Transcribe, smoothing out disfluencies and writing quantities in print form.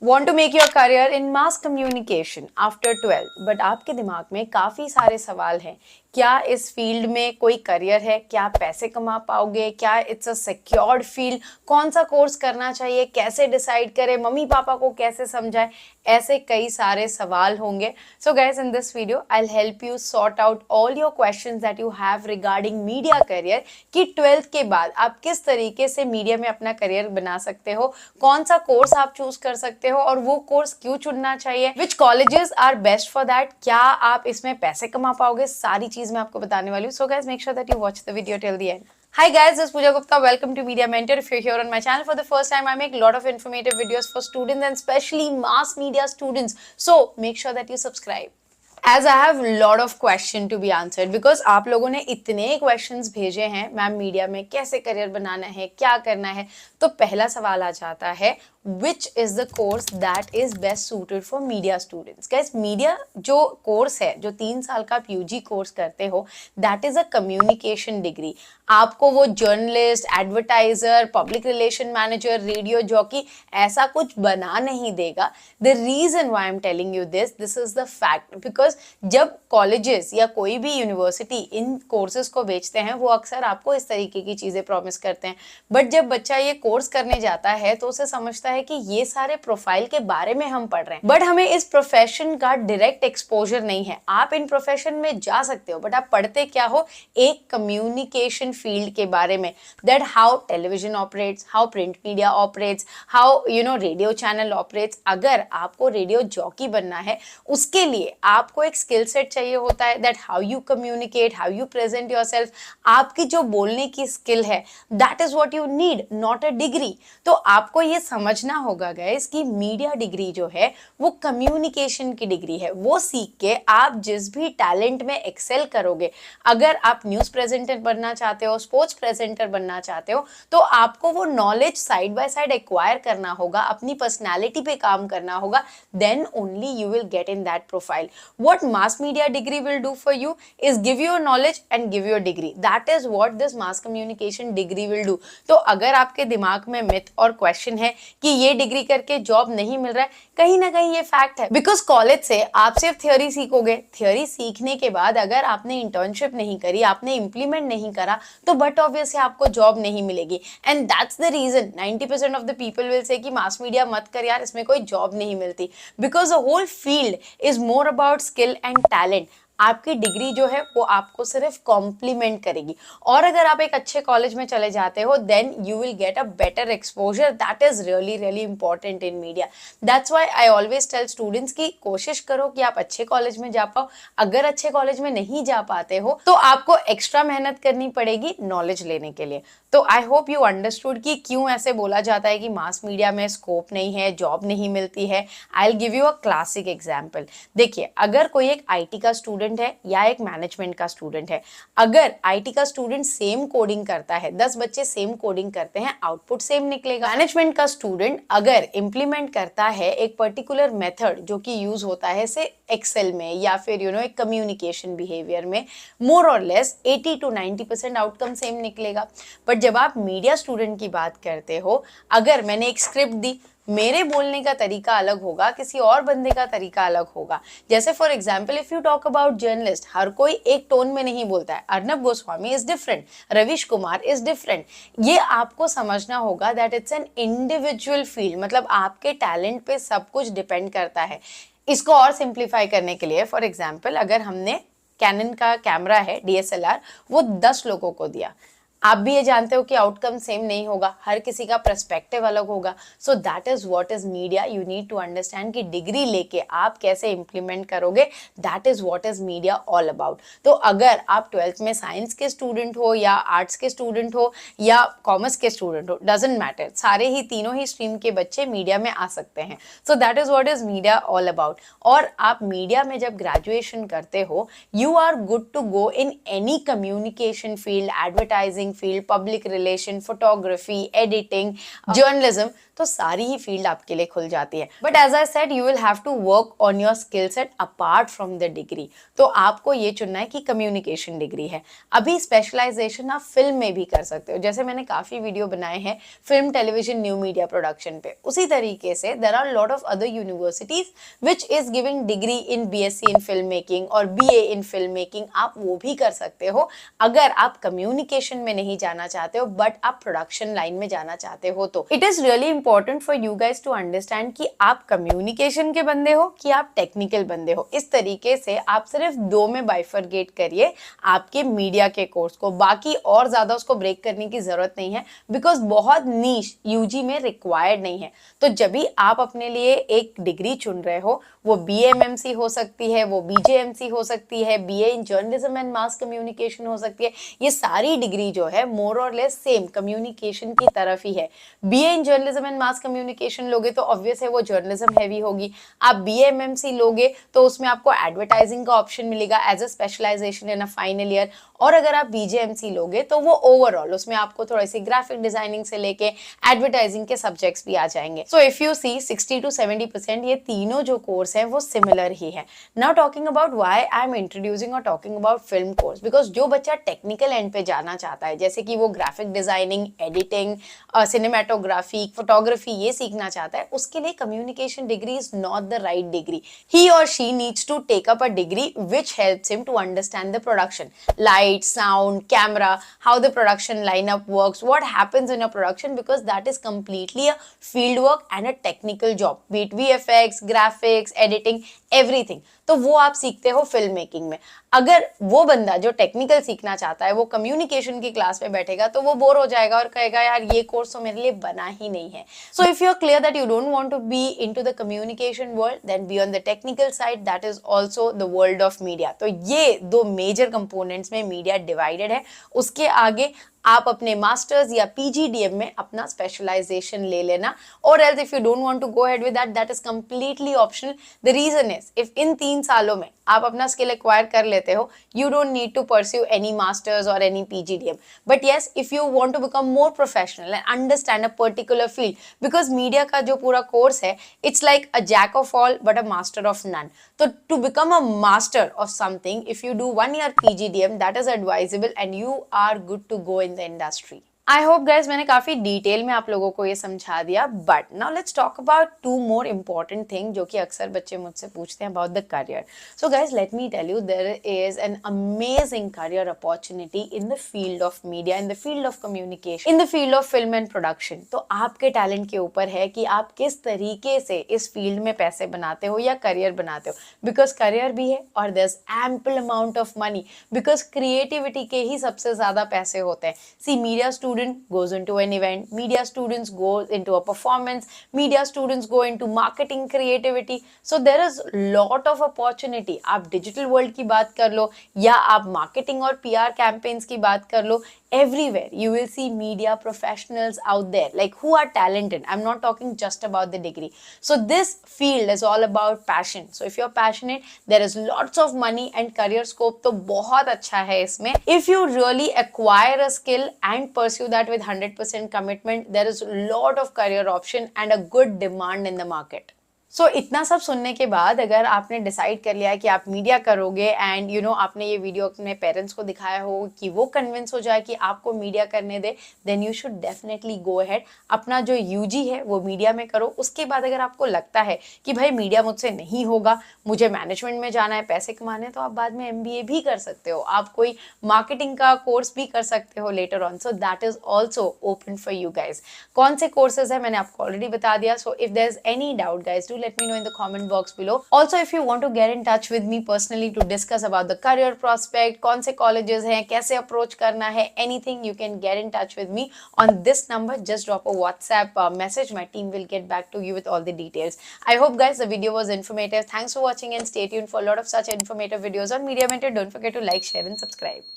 Want to make your career in mass communication after 12 but आपके दिमाग में काफ़ी सारे सवाल हैं। क्या इस फील्ड में कोई करियर है? क्या पैसे कमा पाओगे? क्या इट्स अ सिक्योर्ड फील्ड? कौन सा कोर्स करना चाहिए? कैसे डिसाइड करें? मम्मी पापा को कैसे समझाएं? ऐसे कई सारे सवाल होंगे। So guys, in this video I will help you sort out all your questions that you have regarding media career कि 12th के बाद आप किस तरीके से मीडिया में अपना करियर बना सकते हो, कौन सा कोर्स आप चूज कर सकते हो और वो कोर्स क्यों चुनना चाहिए, which colleges are best for that, क्या आप इसमें पैसे कमा पाओगे, सारी चीज मैं आपको बताने वाली हूँ। So guys, make sure that you watch the video till the end. Hi guys, this is Pooja Gupta. Welcome to Media Mentor. If you're here on my channel for the first time, I make a lot of informative videos for students and especially mass media students. So make sure that you subscribe. As I have lot of question to be answered because आप लोगों ने इतने questions भेजे हैं, ma'am media में कैसे career बनाना है, क्या करना है, तो पहला सवाल आ जाता है which is the course that is best suited for media students. Guys, media जो कोर्स है, जो 3 साल का आप यूजी कोर्स करते हो, that is a communication degree. आपको वो journalist, advertiser, public relation manager, radio jockey ऐसा कुछ बना नहीं देगा. The reason why I am telling you this is the fact, because जब कॉलेजेस या कोई भी यूनिवर्सिटी इन कोर्सेज को बेचते हैं वो अक्सर आपको इस तरीके की चीजें प्रॉमिस करते हैं, बट जब बच्चा ये कोर्स करने जाता है तो उसे समझता है कि ये सारे प्रोफाइल के बारे में हम पढ़ रहे हैं, बट हमें इस प्रोफेशन का डायरेक्ट एक्सपोजर नहीं है. आप इन प्रोफेशन में जा सकते हो, बट आप पढ़ते क्या हो? एक कम्युनिकेशन फील्ड के बारे में, that how television operates, how print media operates, how radio channel operates. अगर आपको रेडियो जॉकी बनना है, उसके लिए आपको एक स्किल सेट चाहिए होता है, that how you communicate, how you present yourself. आपकी जो बोलने की स्किल है, that is what you need, not a degree. तो आपको ये समझना होगा गाइस कि मीडिया डिग्री जो है वो कम्युनिकेशन की डिग्री है. वो सीख के आप जिस भी टैलेंट में एक्सेल करोगे, अगर आप न्यूज प्रेजेंटर बनना चाहते हो, स्पोर्ट्स प्रेजेंटर बनना चाहते हो, तो आपको वो knowledge side by side acquire करना होगा, अपनी पर्सनालिटी पे काम करना होगा, then only you will get in that profile. What mass media degree will do for you is give you knowledge and give you degree. That is what this mass communication degree will do. तो अगर आपके दिमाग में myth और question है कि ये degree करके जॉब नहीं मिल रहा है, कहीं ना कहीं ये फैक्ट है, बिकॉज कॉलेज से आप सिर्फ थियोरी सीखोगे. थियोरी सीखने के बाद अगर आपने इंटर्नशिप नहीं करी, आपने इंप्लीमेंट नहीं करा, तो बट ऑब्वियसली आपको जॉब नहीं मिलेगी. And that's the reason 90% of the people will say कि मास मीडिया मत कर यार, इसमें कोई जॉब नहीं मिलती, because the whole field is more about skill and talent. आपकी डिग्री जो है वो आपको सिर्फ कॉम्प्लीमेंट करेगी. और अगर आप एक अच्छे कॉलेज में चले जाते हो, then you will get a better exposure. That is really really important in media. That's why I always tell students की कोशिश करो कि आप अच्छे कॉलेज में जा पाओ. अगर अच्छे कॉलेज में नहीं जा पाते हो तो आपको एक्स्ट्रा मेहनत करनी पड़ेगी नॉलेज लेने के लिए. तो आई होप यू अंडरस्टूड कि क्यों ऐसे बोला जाता है कि मास मीडिया में स्कोप नहीं है, जॉब नहीं मिलती है. I will give you a classic example. देखिए, अगर कोई एक आईटी का स्टूडेंट है या एक मैनेजमेंट का स्टूडेंट है, अगर आईटी का स्टूडेंट सेम कोडिंग करता है, 10 बच्चे सेम कोडिंग करते हैं, आउटपुट सेम निकलेगा. मैनेजमेंट का स्टूडेंट अगर इंप्लीमेंट करता है एक पर्टिकुलर मेथड जो कि यूज होता है से एक्सेल में या फिर एक कम्युनिकेशन बिहेवियर में, मोर और लेस 80 to 90% आउटकम सेम निकलेगा. बट जब आप मीडिया स्टूडेंट की बात करते हो, अगर मैंने एक स्क्रिप्ट दी, मेरे बोलने का तरीका अलग होगा, किसी और बंदे का तरीका अलग होगा. जैसे for example, if you talk about journalist, हर कोई एक टोन में नहीं बोलता है. Arnab Goswami is different, Ravish Kumar is different. ये आपको समझना होगा that it's an individual field, मतलब आपके टैलेंट पे सब कुछ डिपेंड करता है. इसको और सिंप्लीफाई करने के लिए, फॉर एग्जाम्पल, अगर हमने कैनन का कैमरा है डीएसएलआर, वो 10 लोगों को दिया, आप भी ये जानते हो कि आउटकम सेम नहीं होगा, हर किसी का पर्सपेक्टिव अलग होगा. So that is what is media. You need to understand कि डिग्री लेके आप कैसे इंप्लीमेंट करोगे. That is what is media all about. तो अगर आप 12th में साइंस के स्टूडेंट हो या आर्ट्स के स्टूडेंट हो या कॉमर्स के स्टूडेंट हो, डजंट मैटर, सारे ही तीनों ही स्ट्रीम के बच्चे मीडिया में आ सकते हैं. So that is what is media all about. और आप मीडिया में जब ग्रेजुएशन करते हो, you are good to go in any communication field, advertising, advertising field, public relation, photography, editing, journalism, तो सारी ही फील्ड आपके लिए खुल जाती है. But as I said, you will have to work on your skill set apart from the degree. तो आपको ये चुनना है कि कम्युनिकेशन डिग्री है. अभी स्पेशलाइजेशन आप फिल्म में भी कर सकते हो, जैसे मैंने काफी वीडियो बनाए हैं film, television, new media production पे. उसी तरीके से there are lot of other universities which is giving degree in BSc in film making और बीए इन फिल्म मेकिंग. आप वो भी कर सकते हो अगर आप कम्युनिकेशन में नहीं जाना चाहते हो बट आप प्रोडक्शन लाइन में जाना चाहते हो. तो it is really important for you guys to understand कि आप कम्युनिकेशन के बंदे हो कि आप टेक्निकल बंदे हो. इस तरीके से आप सिर्फ दो में बाइफरगेट करिए आपके मीडिया के कोर्स को. बाकी और ज्यादा उसको ब्रेक करने की जरूरत नहीं है बिकॉज बहुत नीश यूजी में रिक्वायर्ड नहीं है. तो जब भी आप अपने लिए एक डिग्री चुन रहे हो, वो बीएमएमसी हो सकती है, वो बीजेएमसी हो सकती है, BA in journalism and mass communication हो सकती है, ये सारी डिग्री जो है मोर और लेस सेम कम्युनिकेशन की तरफ ही है. BA in journalism and mass communication लोगे तो ऑब्वियस है वो जर्नलिज्म हैवी होगी. आप बीएमएमसी लोगे तो उसमें आपको एडवर्टाइजिंग का ऑप्शन मिलेगा as a specialization in a final year. और अगर आप बीजेएमसी लोगे तो वो ओवरऑल उसमें आपको थोड़ी सी ग्राफिक डिजाइनिंग से लेके एडवर्टाइजिंग के सब्जेक्ट्स भी आ जाएंगे. So if you see 60 to 70% ये तीनों जो कोर्स है वो सिमिलर ही है. Now talking about why I am introducing और talking about film course, because जो बच्चा टेक्निकल एंड पे जाना चाहता है, जैसे कि वो graphic designing, editing, cinematography, photography ये सीखना चाहता है, उसके लिए communication degree is not the right degree. He और she needs to take up a degree which helps him to understand the production, light, sound, camera, how the production lineup works, what happens in a production, because that is completely a field work and a technical job, be it VFX, graphics, editing, everything. तो वो आप सीखते हो film making में. अगर वो बंदा जो टेक्निकल सीखना चाहता है वो कम्युनिकेशन की क्लास में बैठेगा तो वो बोर हो जाएगा और कहेगा यार ये कोर्स तो मेरे लिए बना ही नहीं है. So if you are clear that you don't want to be into the communication world, then be on the technical side, that is also the world of media. तो ये दो मेजर कंपोनेंट्स में मीडिया डिवाइडेड है. उसके आगे आप अपने masters या पीजीडीएम में अपना स्पेशलाइजेशन ले लेना, और else if you don't want to go ahead with that is completely optional. The reason is if in 3 सालों में आप अपना स्किल एक्वायर कर लेते हो, you don't need to pursue any masters और any PGDM. But yes, if you want to become more professional and understand a particular field, because media का जो पूरा कोर्स है it's like a jack of all but a master of none. तो to become a master of something, if you do 1 year PGDM, that is advisable and you are good to go in the industry. I hope guys मैंने काफी detail में आप लोगों को ये समझा दिया. But now let's talk about 2 more important thing जो कि अक्सर बच्चे मुझसे पूछते हैं about the career. So guys let me tell you, there is an amazing career opportunity in the field of media, in the field of communication, in the field of film and production. तो आपके talent के ऊपर है कि आप किस तरीके से इस फील्ड में पैसे बनाते हो या करियर बनाते हो. बिकॉज करियर भी है और there is ample amount of money, because creativity के ही सबसे ज्यादा पैसे होते हैं. See, media student goes into an event, media students go into a performance, media students go into marketing creativity. So there is lot of opportunity. आप digital world की बात कर लो या आप marketing और PR campaigns की बात कर लो, everywhere you will see media professionals out there like who are talented. I'm not talking just about the degree. So this field is all about passion. So if you're passionate, there is lots of money and career scope तो बहुत अच्छा है इसमें. If you really acquire a skill and pursue that with 100% commitment, there is a lot of career option and a good demand in the market. सो इतना सब सुनने के बाद अगर आपने डिसाइड कर लिया है कि आप मीडिया करोगे एंड यू नो आपने ये वीडियो अपने पेरेंट्स को दिखाया हो कि वो कन्विंस हो जाए कि आपको मीडिया करने दे, then you should definitely go ahead. अपना जो यूजी है वो मीडिया में करो. उसके बाद अगर आपको लगता है कि भाई मीडिया मुझसे नहीं होगा, मुझे मैनेजमेंट में जाना है, पैसे कमाने, तो आप बाद में एमबीए भी कर सकते हो. आप कोई मार्केटिंग का कोर्स भी कर सकते हो later on. So that is also open for you guys. कौन से कोर्सेज है मैंने आपको ऑलरेडी बता दिया. So if there is any doubt guys, let me know in the comment box below. Also, if you want to get in touch with me personally to discuss about the career prospect, कौन से colleges हैं, कैसे approach करना है, anything, you can get in touch with me on this number. Just drop a WhatsApp message. My team will get back to you with all the details. I hope guys the video was informative. Thanks for watching and stay tuned for a lot of such informative videos on Media Mentor. Don't forget to like, share and subscribe.